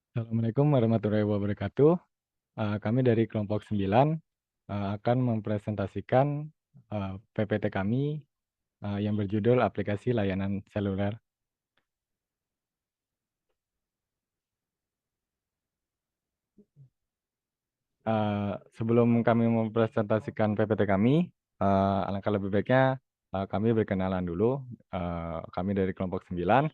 Assalamualaikum warahmatullahi wabarakatuh. Kami dari kelompok 9 akan mempresentasikan PPT kami yang berjudul Aplikasi Layanan Seluler. Sebelum kami mempresentasikan PPT kami, alangkah lebih baiknya kami berkenalan dulu. Kami dari kelompok 9.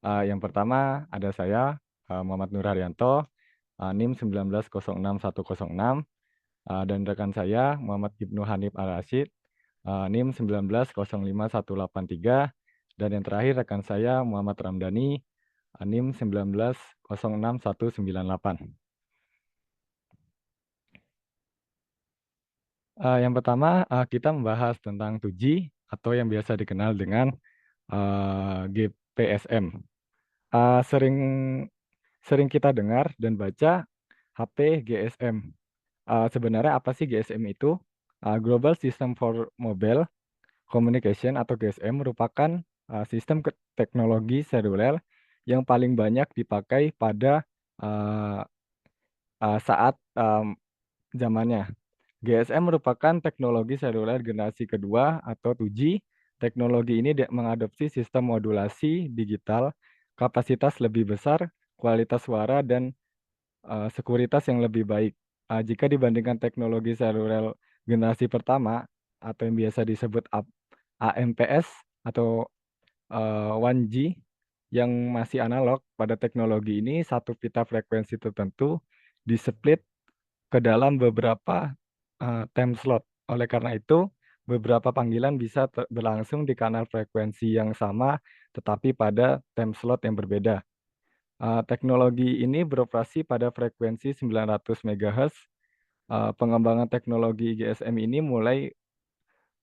Yang pertama ada saya, Muhammad Nur Haryanto, NIM 1906106, dan rekan saya Muhammad Ibnu Hanif Al-Rasyid, NIM 1905183, dan yang terakhir rekan saya Muhammad Ramdhani, NIM 1906198. Yang pertama kita membahas tentang 2G atau yang biasa dikenal dengan GPSM. Sering sering kita dengar dan baca HP GSM. Sebenarnya apa sih GSM itu? Global System for Mobile Communication atau GSM merupakan sistem teknologi seluler yang paling banyak dipakai pada uh, saat zamannya. GSM merupakan teknologi seluler generasi kedua atau 2G. Teknologi ini mengadopsi sistem modulasi digital, kapasitas lebih besar, kualitas suara, dan sekuritas yang lebih baik. Jika dibandingkan teknologi seluler generasi pertama atau yang biasa disebut AMPS atau 1G yang masih analog, pada teknologi ini satu pita frekuensi tertentu di-split ke dalam beberapa time slot. Oleh karena itu, beberapa panggilan bisa berlangsung di kanal frekuensi yang sama tetapi pada time slot yang berbeda. Teknologi ini beroperasi pada frekuensi 900 MHz. Pengembangan teknologi GSM ini mulai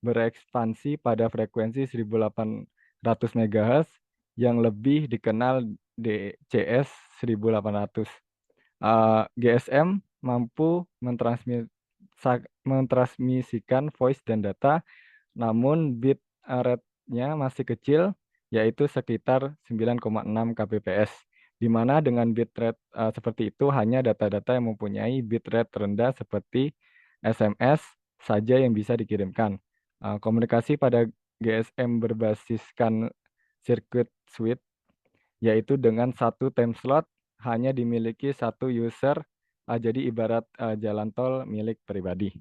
berekspansi pada frekuensi 1800 MHz yang lebih dikenal DCS 1800. GSM mampu mentransmisikan voice dan data, namun bit rate-nya masih kecil, yaitu sekitar 9,6 kbps, di mana dengan bitrate seperti itu hanya data-data yang mempunyai bitrate rendah seperti SMS saja yang bisa dikirimkan. Komunikasi pada GSM berbasiskan circuit switch, yaitu dengan satu time slot hanya dimiliki satu user, jadi ibarat jalan tol milik pribadi.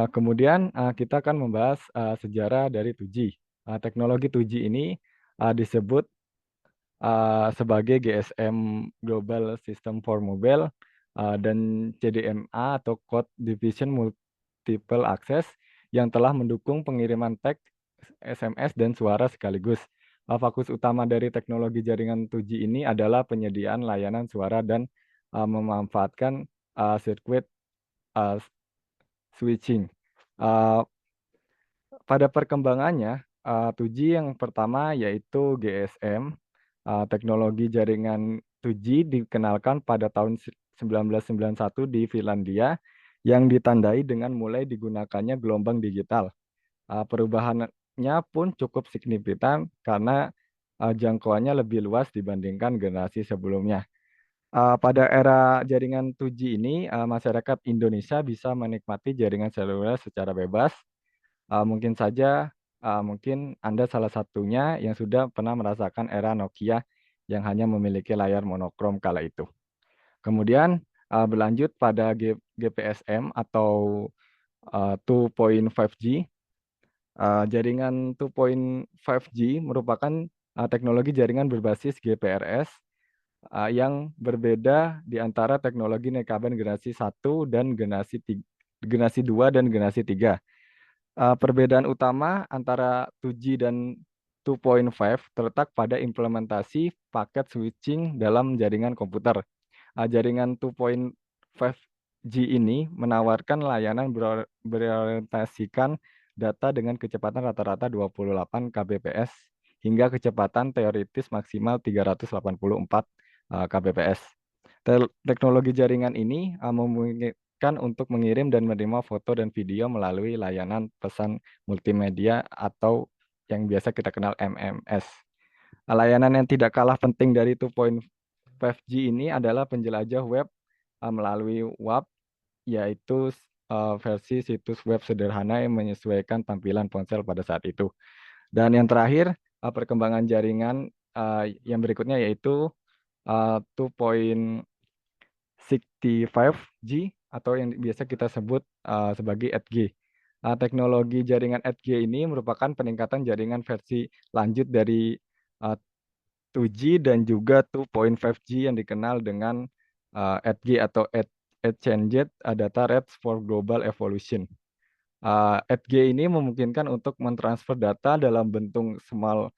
Kemudian kita akan membahas sejarah dari 2G. Teknologi 2G ini disebut sebagai GSM Global System for Mobile dan CDMA atau Code Division Multiple Access yang telah mendukung pengiriman teks, SMS, dan suara sekaligus. Fokus utama dari teknologi jaringan 2G ini adalah penyediaan layanan suara dan memanfaatkan sirkuit uh, switching. Uh, Pada perkembangannya, 2G yang pertama yaitu GSM. Teknologi jaringan 2G dikenalkan pada tahun 1991 di Finlandia yang ditandai dengan mulai digunakannya gelombang digital. Perubahannya pun cukup signifikan karena jangkauannya lebih luas dibandingkan generasi sebelumnya. Pada era jaringan 2G ini, masyarakat Indonesia bisa menikmati jaringan seluler secara bebas. Mungkin saja, mungkin Anda salah satunya yang sudah pernah merasakan era Nokia yang hanya memiliki layar monokrom kala itu. Kemudian berlanjut pada GPSM atau 2.5G. Jaringan 2.5G merupakan teknologi jaringan berbasis GPRS yang berbeda di antara teknologi Nekaben generasi 1 dan generasi 2 dan generasi 3. Perbedaan utama antara 2G dan 2.5 terletak pada implementasi paket switching dalam jaringan komputer. Jaringan 2.5G ini menawarkan layanan berorientasikan data dengan kecepatan rata-rata 28 kbps hingga kecepatan teoritis maksimal 384 kbps. Teknologi jaringan ini memungkinkan untuk mengirim dan menerima foto dan video melalui layanan pesan multimedia atau yang biasa kita kenal MMS. Layanan yang tidak kalah penting dari 2.5G ini adalah penjelajah web melalui WAP, yaitu versi situs web sederhana yang menyesuaikan tampilan ponsel pada saat itu. Dan yang terakhir, perkembangan jaringan yang berikutnya yaitu 2.65G atau yang biasa kita sebut sebagai 8G. Teknologi jaringan 8G ini merupakan peningkatan jaringan versi lanjut dari 2G dan juga 2.5G yang dikenal dengan 8G atau Exchanged Data Rates for Global Evolution. 8G ini memungkinkan untuk mentransfer data dalam bentuk small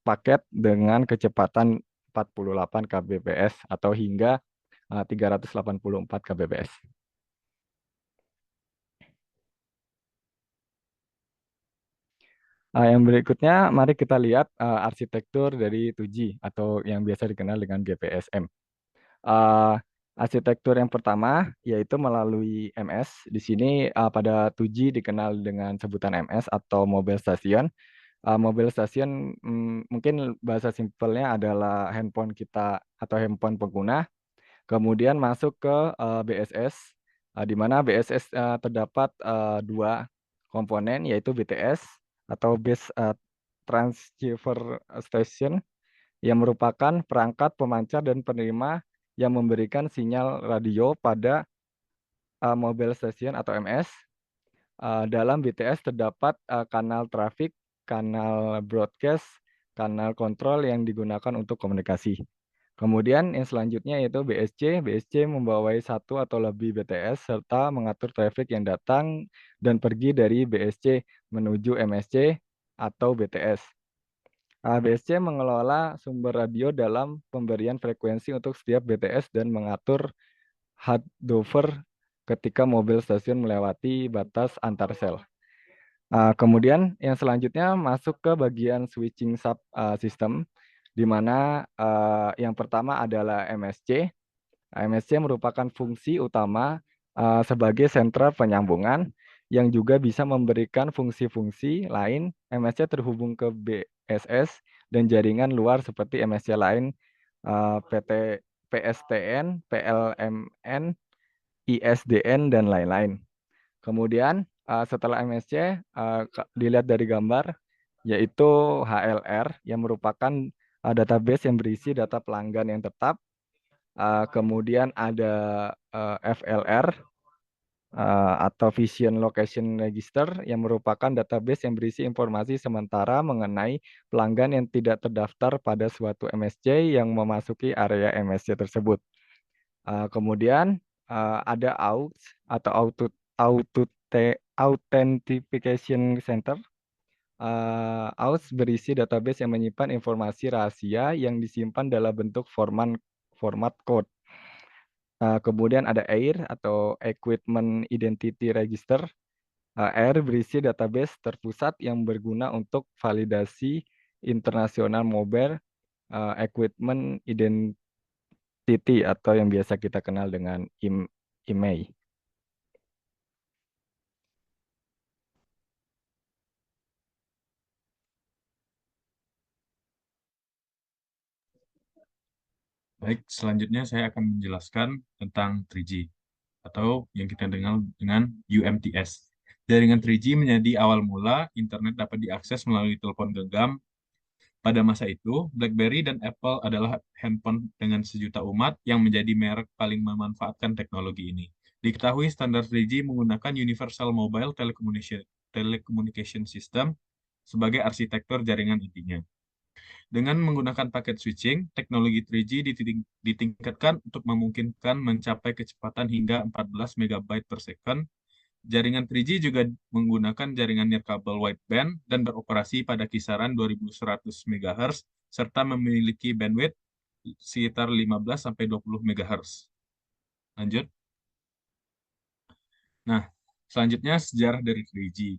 paket dengan kecepatan 48 kbps atau hingga 384 kbps. Yang berikutnya, mari kita lihat arsitektur dari 2G atau yang biasa dikenal dengan GPSM. Uh, Arsitektur yang pertama yaitu melalui MS. Di sini pada 2G dikenal dengan sebutan MS atau mobile station. Mobile station mungkin bahasa simpelnya adalah handphone kita atau handphone pengguna. Kemudian masuk ke BSS, di mana BSS terdapat dua komponen yaitu BTS atau Base Transceiver Station yang merupakan perangkat pemancar dan penerima yang memberikan sinyal radio pada mobile station atau MS. Dalam BTS terdapat kanal trafik, kanal broadcast, kanal kontrol yang digunakan untuk komunikasi. Kemudian yang selanjutnya yaitu BSC. BSC membawai satu atau lebih BTS serta mengatur trafik yang datang dan pergi dari BSC menuju MSC atau BTS. BSC mengelola sumber radio dalam pemberian frekuensi untuk setiap BTS dan mengatur handover ketika mobil stasiun melewati batas antar sel. Kemudian yang selanjutnya masuk ke bagian switching sub system, di mana yang pertama adalah MSC. MSC merupakan fungsi utama sebagai sentra penyambungan yang juga bisa memberikan fungsi-fungsi lain. MSC terhubung ke BSS dan jaringan luar seperti MSC lain, PT, PSTN, PLMN, ISDN, dan lain-lain. Kemudian setelah MSC dilihat dari gambar yaitu HLR yang merupakan database yang berisi data pelanggan yang tetap. Kemudian ada FLR atau Vision Location Register yang merupakan database yang berisi informasi sementara mengenai pelanggan yang tidak terdaftar pada suatu MSC yang memasuki area MSC tersebut. Kemudian ada AUX atau Authentication Center. AUX berisi database yang menyimpan informasi rahasia yang disimpan dalam bentuk format code. Kemudian ada AIR atau Equipment Identity Register. AIR berisi database terpusat yang berguna untuk validasi internasional mobile equipment identity atau yang biasa kita kenal dengan IMEI. Baik, selanjutnya saya akan menjelaskan tentang 3G atau yang kita dengar dengan UMTS. Jaringan 3G menjadi awal mula internet dapat diakses melalui telepon genggam. Pada masa itu, BlackBerry dan Apple adalah handphone dengan sejuta umat yang menjadi merek paling memanfaatkan teknologi ini. Diketahui standar 3G menggunakan Universal Mobile Telecommunication System sebagai arsitektur jaringan intinya. Dengan menggunakan paket switching, teknologi 3G ditingkatkan untuk memungkinkan mencapai kecepatan hingga 14 MB per second. Jaringan 3G juga menggunakan jaringan nirkabel wideband dan beroperasi pada kisaran 2100 MHz serta memiliki bandwidth sekitar 15-20 MHz. Lanjut. Nah, selanjutnya sejarah dari 3G.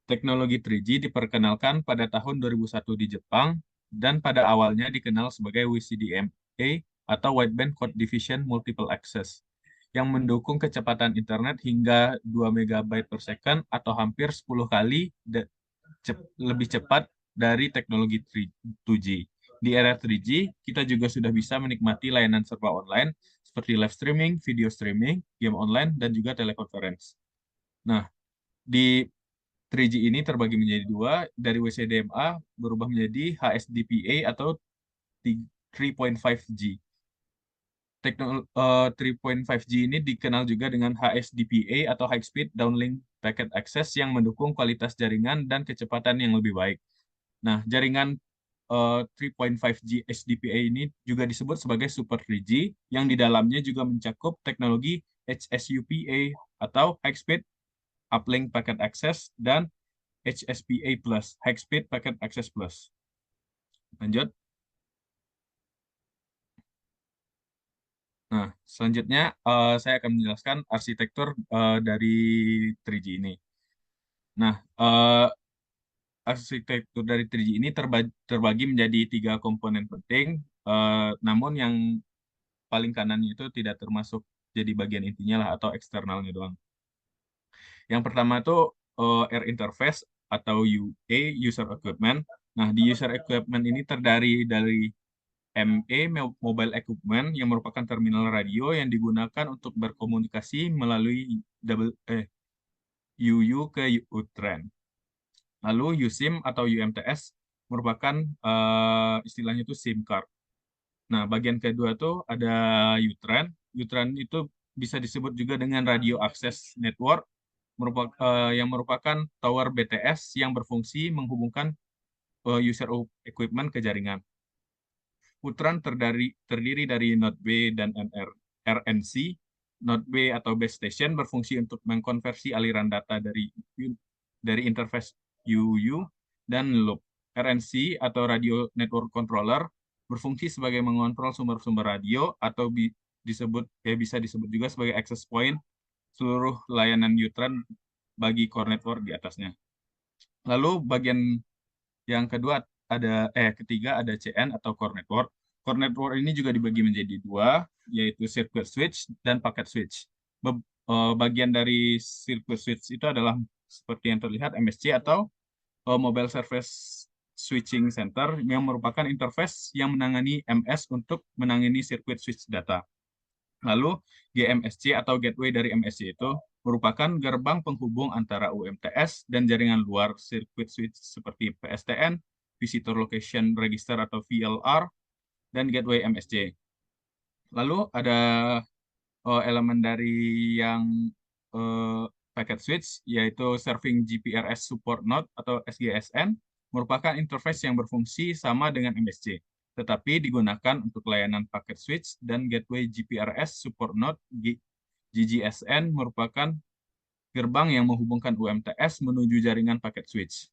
Teknologi 3G diperkenalkan pada tahun 2001 di Jepang dan pada awalnya dikenal sebagai WCDMA atau Wideband Code Division Multiple Access yang mendukung kecepatan internet hingga 2 MB per second atau hampir 10 kali lebih cepat dari teknologi 2G. Di era 3G, kita juga sudah bisa menikmati layanan serba online seperti live streaming, video streaming, game online, dan juga telekonferensi. Nah, di 3G ini terbagi menjadi dua, dari WCDMA berubah menjadi HSDPA atau 3.5G. 3.5G ini dikenal juga dengan HSDPA atau High Speed Downlink Packet Access yang mendukung kualitas jaringan dan kecepatan yang lebih baik. Nah, jaringan 3.5G HDPA ini juga disebut sebagai Super 3G yang di dalamnya juga mencakup teknologi HSUPA atau High Speed Uplink Packet Access dan HSPA Plus, High Speed Packet Access Plus. Lanjut. Nah, selanjutnya saya akan menjelaskan arsitektur dari 3G ini. Nah, arsitektur dari 3G ini terbagi menjadi tiga komponen penting, namun yang paling kanannya itu tidak termasuk jadi bagian intinya lah atau eksternalnya doang. Yang pertama itu Air Interface atau UA, User Equipment. Nah, di User Equipment ini terdiri dari ME, Mobile Equipment, yang merupakan terminal radio yang digunakan untuk berkomunikasi melalui UU ke UTRAN. Lalu USIM atau UMTS merupakan istilahnya itu SIM card. Nah, bagian kedua tuh ada UTRAN. UTRAN itu bisa disebut juga dengan Radio Access Network, yang merupakan tower BTS yang berfungsi menghubungkan user equipment ke jaringan. UTRAN terdiri dari Node B dan RNC. Node B atau base station berfungsi untuk mengkonversi aliran data dari interface UU dan loop. RNC atau Radio Network Controller berfungsi sebagai mengontrol sumber-sumber radio atau bisa disebut juga sebagai access point seluruh layanan UTRAN bagi core network di atasnya. Lalu bagian yang ketiga ada CN atau core network. Core network ini juga dibagi menjadi dua, yaitu circuit switch dan packet switch. Bagian dari circuit switch itu adalah seperti yang terlihat MSC atau Mobile Service Switching Center yang merupakan interface yang menangani MS untuk menangani circuit switch data. Lalu GMSC atau gateway dari MSC itu merupakan gerbang penghubung antara UMTS dan jaringan luar circuit switch seperti PSTN, Visitor Location Register atau VLR, dan gateway MSC. Lalu ada elemen dari yang packet switch, yaitu Serving GPRS Support Node atau SGSN, merupakan interface yang berfungsi sama dengan MSC, tetapi digunakan untuk layanan packet switch, dan gateway GPRS Support Node GGSN merupakan gerbang yang menghubungkan UMTS menuju jaringan packet switch.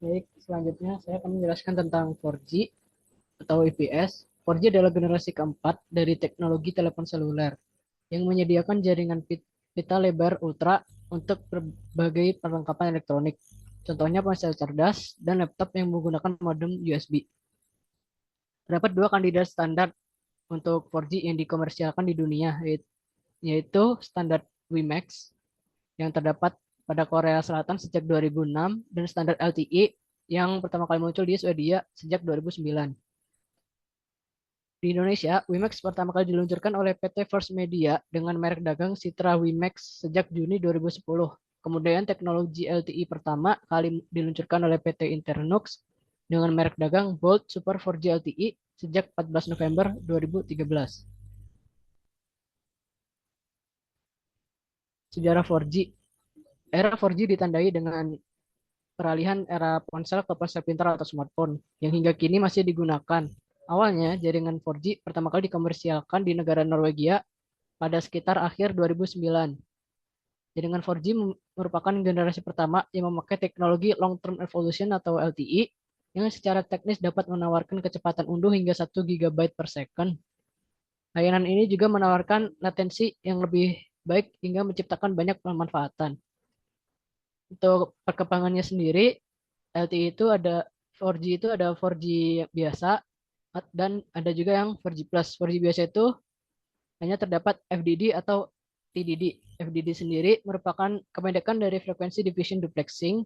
Baik, selanjutnya saya akan menjelaskan tentang 4G atau IPS. 4G adalah generasi keempat dari teknologi telepon seluler yang menyediakan jaringan pita lebar ultra untuk berbagai perlengkapan elektronik. Contohnya ponsel cerdas dan laptop yang menggunakan modem USB. Terdapat dua kandidat standar untuk 4G yang dikomersialkan di dunia, yaitu standar WiMAX yang terdapat pada Korea Selatan sejak 2006 dan standar LTE yang pertama kali muncul di Swedia sejak 2009. Di Indonesia, WiMAX pertama kali diluncurkan oleh PT First Media dengan merek dagang Citra WiMAX sejak Juni 2010. Kemudian teknologi LTE pertama kali diluncurkan oleh PT Internux dengan merek dagang Bolt Super 4G LTE sejak 14 November 2013. Sejarah 4G. Era 4G ditandai dengan peralihan era ponsel ke ponsel pintar atau smartphone yang hingga kini masih digunakan. Awalnya, jaringan 4G pertama kali dikomersialkan di negara Norwegia pada sekitar akhir 2009. Jaringan 4G merupakan generasi pertama yang memakai teknologi Long Term Evolution atau LTE yang secara teknis dapat menawarkan kecepatan unduh hingga 1 GB per second. Layanan ini juga menawarkan latensi yang lebih baik hingga menciptakan banyak pemanfaatan. Untuk perkembangannya sendiri, LTE itu ada 4G biasa, dan ada juga yang 4G Plus. 4G biasa itu hanya terdapat FDD atau TDD. FDD sendiri merupakan kependekan dari Frequency Division Duplexing,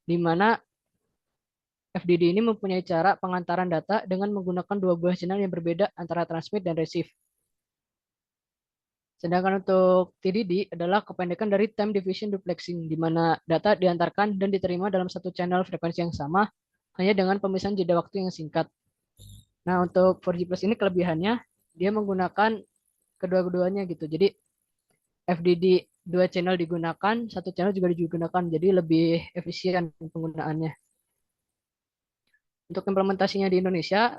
di mana FDD ini mempunyai cara pengantaran data dengan menggunakan dua buah channel yang berbeda antara transmit dan receive. Sedangkan untuk TDD adalah kependekan dari Time Division Duplexing, di mana data diantarkan dan diterima dalam satu channel frekuensi yang sama, hanya dengan pemisahan jeda waktu yang singkat. Nah, untuk 4G Plus ini kelebihannya, dia menggunakan kedua-duanya gitu. Jadi, FDD dua channel digunakan, satu channel juga digunakan, jadi lebih efisien penggunaannya. Untuk implementasinya di Indonesia,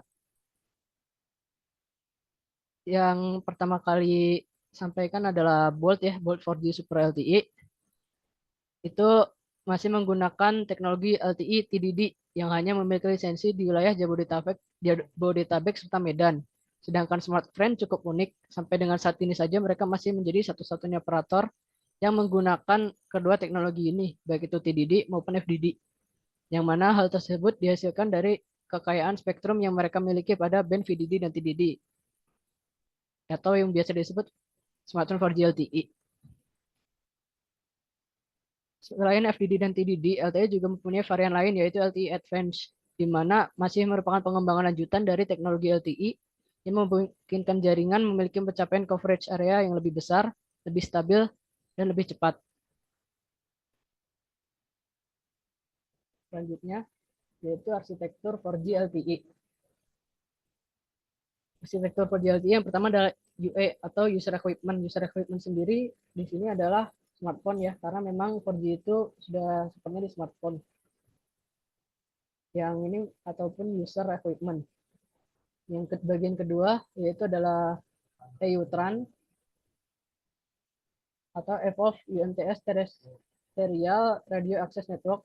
yang pertama kali sampaikan adalah Bolt ya, Bolt 4G Super LTE. Itu masih menggunakan teknologi LTE TDD yang hanya memiliki lisensi di wilayah Jabodetabek serta Medan. Sedangkan Smartfren cukup unik, sampai dengan saat ini saja mereka masih menjadi satu-satunya operator yang menggunakan kedua teknologi ini, baik itu TDD maupun FDD. Yang mana hal tersebut dihasilkan dari kekayaan spektrum yang mereka miliki pada band VDD dan TDD, atau yang biasa disebut Smartphone 4G LTE. Selain FDD dan TDD, LTE juga mempunyai varian lain yaitu LTE Advanced, di mana masih merupakan pengembangan lanjutan dari teknologi LTE yang memungkinkan jaringan memiliki pencapaian coverage area yang lebih besar, lebih stabil, dan lebih cepat. Selanjutnya, yaitu arsitektur 4G LTE. Arsitektur 4G LTE yang pertama adalah UE atau User Equipment. User Equipment sendiri di sini adalah smartphone ya, karena memang 4G itu sudah sepenuhnya di smartphone. Yang ini ataupun User Equipment. Yang bagian kedua yaitu adalah EUTRAN atau Evolve UMTS Terrestrial Radio Access Network,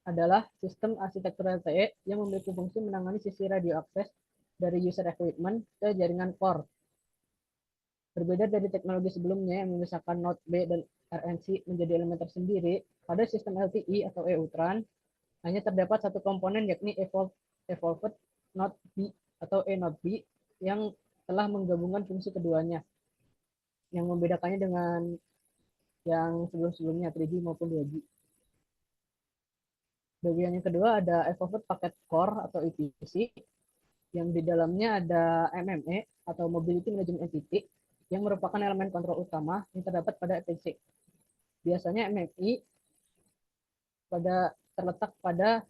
adalah sistem arsitektur LTE yang memiliki fungsi menangani sisi radio akses dari user equipment ke jaringan core. Berbeda dari teknologi sebelumnya yang memisahkan Node B dan RNC menjadi elemen tersendiri, pada sistem LTE atau EUTRAN hanya terdapat satu komponen yakni Evolved Node B atau E-Node B yang telah menggabungkan fungsi keduanya. Yang membedakannya dengan yang sebelum-sebelumnya 3G maupun 2G. Bagian yang kedua ada Evolved Packet Core atau EPC, yang di dalamnya ada MME atau Mobility Management Entity, yang merupakan elemen kontrol utama yang terdapat pada EPC. Biasanya MMI terletak pada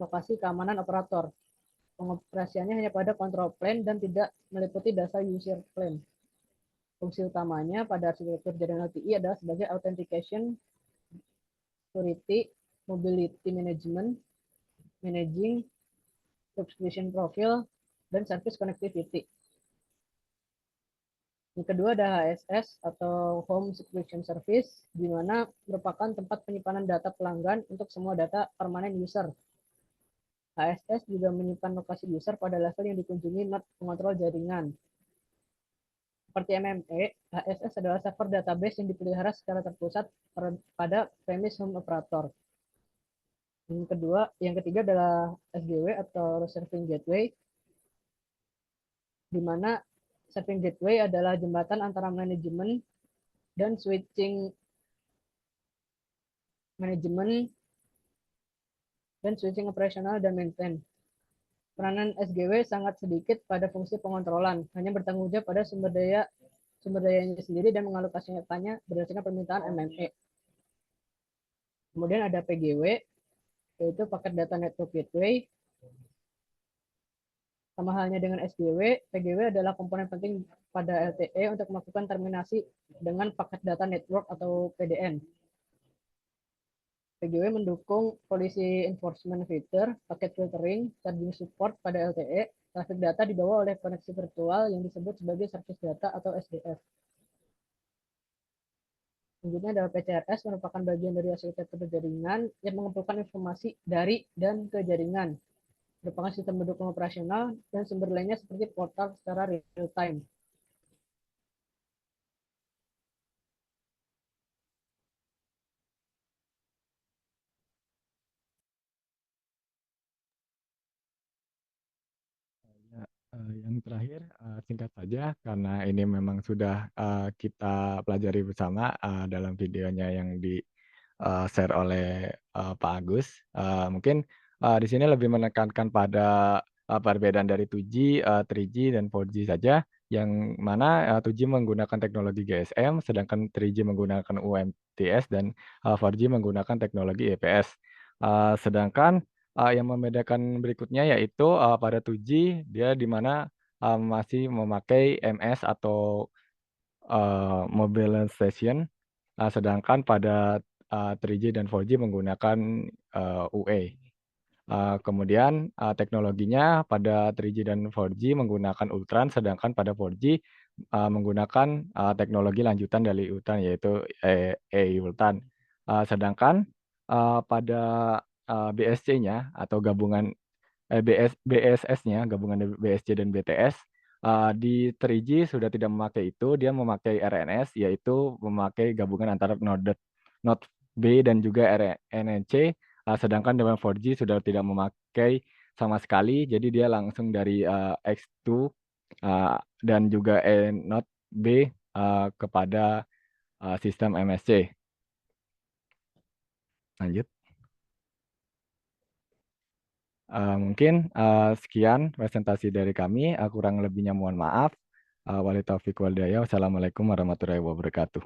lokasi keamanan operator. Pengoperasiannya hanya pada control plane dan tidak meliputi dasar user plane. Fungsi utamanya pada arsitektur jaringan LTE adalah sebagai authentication, security, mobility management, managing, subscription profile, dan service connectivity. Yang kedua ada HSS atau Home Subscription Service, di mana merupakan tempat penyimpanan data pelanggan untuk semua data permanen user. HSS juga menyimpan lokasi user pada level yang dikunjungi node pengontrol jaringan. Seperti MME, HSS adalah server database yang dipelihara secara terpusat pada premise home operator. Yang ketiga adalah SGW atau Serving Gateway, di mana Serving Gateway adalah jembatan antara manajemen dan switching operasional dan maintain. Peranan SGW sangat sedikit pada fungsi pengontrolan, hanya bertanggung jawab pada sumber dayanya sendiri dan mengalokasikannya berdasarkan permintaan MME. Kemudian ada PGW, yaitu Paket Data Network Gateway. Sama halnya dengan SGW, PGW adalah komponen penting pada LTE untuk melakukan terminasi dengan paket data network atau PDN. PGW mendukung policy enforcement feature, paket filtering, charging support pada LTE, traffic data dibawa oleh koneksi virtual yang disebut sebagai service data atau SDF. Selanjutnya adalah PCRS, merupakan bagian dari arsitektur jaringan yang mengumpulkan informasi dari dan ke jaringan. Merupakan sistem mendukung operasional dan sumber lainnya seperti portal secara real time. Yang terakhir, singkat saja karena ini memang sudah kita pelajari bersama dalam videonya yang di share oleh Pak Agus. Mungkin di sini lebih menekankan pada perbedaan dari 2G, 3G, dan 4G saja, yang mana 2G menggunakan teknologi GSM, sedangkan 3G menggunakan UMTS, dan 4G menggunakan teknologi EPS. Sedangkan yang membedakan berikutnya yaitu pada 2G dia di mana masih memakai MS atau mobile land station, sedangkan pada 3G dan 4G menggunakan UE. Kemudian teknologinya pada 3G dan 4G menggunakan Ultran, sedangkan pada 4G menggunakan teknologi lanjutan dari Ultran yaitu E-Ultran. Sedangkan pada BSC-nya atau gabungan BSS-nya, gabungan dari BSC dan BTS, di 3G sudah tidak memakai itu, dia memakai RNS, yaitu memakai gabungan antara Node B dan juga RNC, sedangkan dengan 4G sudah tidak memakai sama sekali, jadi dia langsung dari X2 dan juga Node B kepada sistem MSC. Lanjut. Mungkin sekian presentasi dari kami. Kurang lebihnya mohon maaf. Wali taufiq wal hidayah. Wassalamualaikum warahmatullahi wabarakatuh.